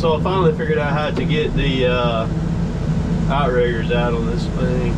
So I finally figured out how to get the outriggers out on this thing.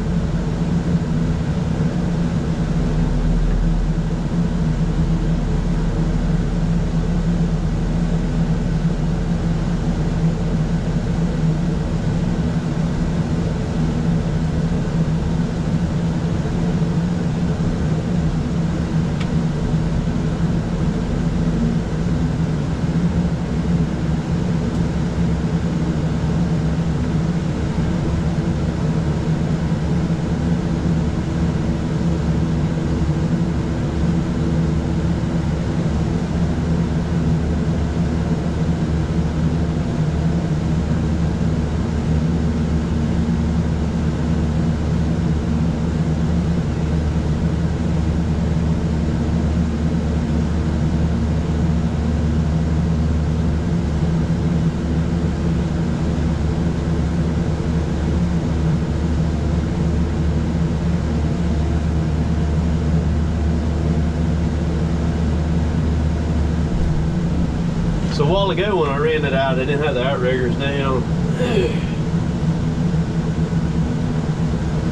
So a while ago when I ran it out, I didn't have the outriggers down.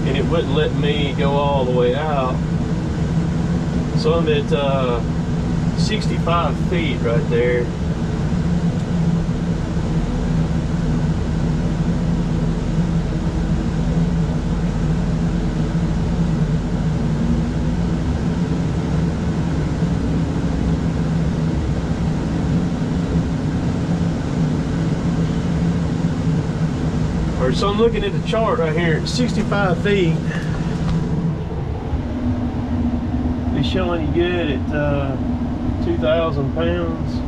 And it wouldn't let me go all the way out. So I'm at 65 feet right there. So I'm looking at the chart right here at 65 feet. It's showing you good at 2,000 pounds.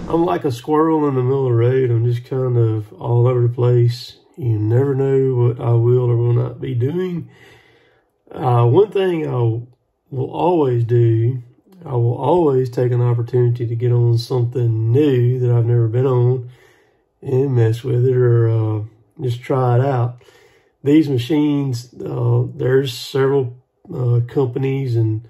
I'm like a squirrel in the middle of the road. I'm just kind of all over the place. You never know what I will or will not be doing. One thing I will always do, I will always take an opportunity to get on something new that I've never been on and mess with it or just try it out. These machines, there's several companies and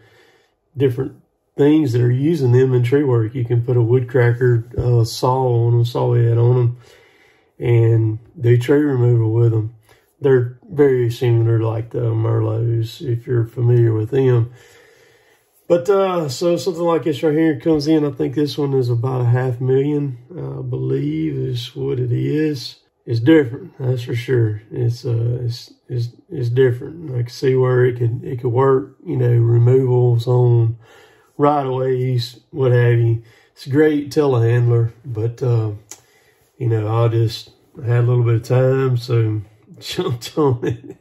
different things that are using them in tree work. You can put a woodcracker saw on them, saw head on them, and do tree removal with them. They're very similar like the Merlots, if you're familiar with them. But so something like this right here comes in. I think this one is about $500,000, I believe is what it is. It's different, that's for sure. It's different. I can see where it could work, you know, removals on right-of-ways, what have you. It's a great telehandler, but you know, I had a little bit of time, so jumped on it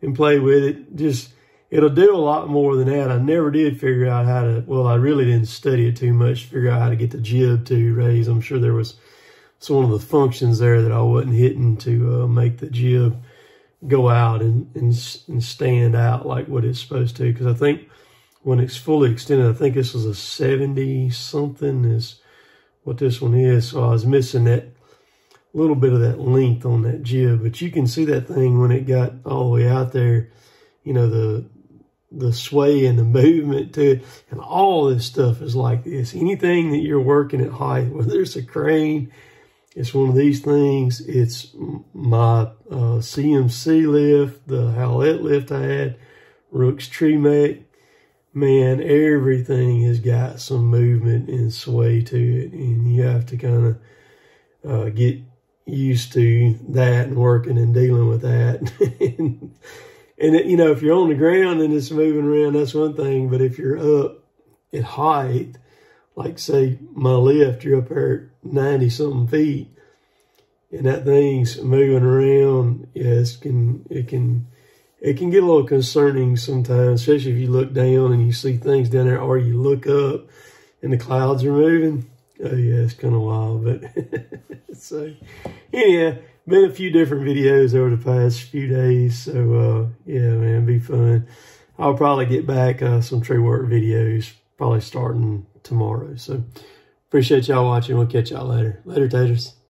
and played with it. It'll do a lot more than that. I never did figure out how to, well, I really didn't study it too much to figure out how to get the jib to raise. I'm sure there was one of the functions there that I wasn't hitting to make the jib go out and stand out like what it's supposed to. Because I think when it's fully extended. I think this was a 70 something is what this one is. So I was missing that little bit of that length on that jib, but you can see that thing when it got all the way out there, you know, the sway and the movement to it. And all this stuff is like this. Anything that you're working at height, whether it's a crane, it's one of these things, it's my CMC lift, the Howlett lift I had, Rook's Tree Mech. Man, everything has got some movement and sway to it, and you have to kind of get used to that and working and dealing with that. and it, you know, if you're on the ground and it's moving around, that's one thing. But if you're up at height, like say my lift, you're up there at 90 something feet, and that thing's moving around, yes, it can get a little concerning sometimes, especially if you look down and you see things down there, or you look up and the clouds are moving. Oh yeah, it's kind of wild, but so yeah, been a few different videos over the past few days. So yeah, man, be fun. I'll probably get back some tree work videos probably starting tomorrow. So appreciate y'all watching. We'll catch y'all later. Later, taters.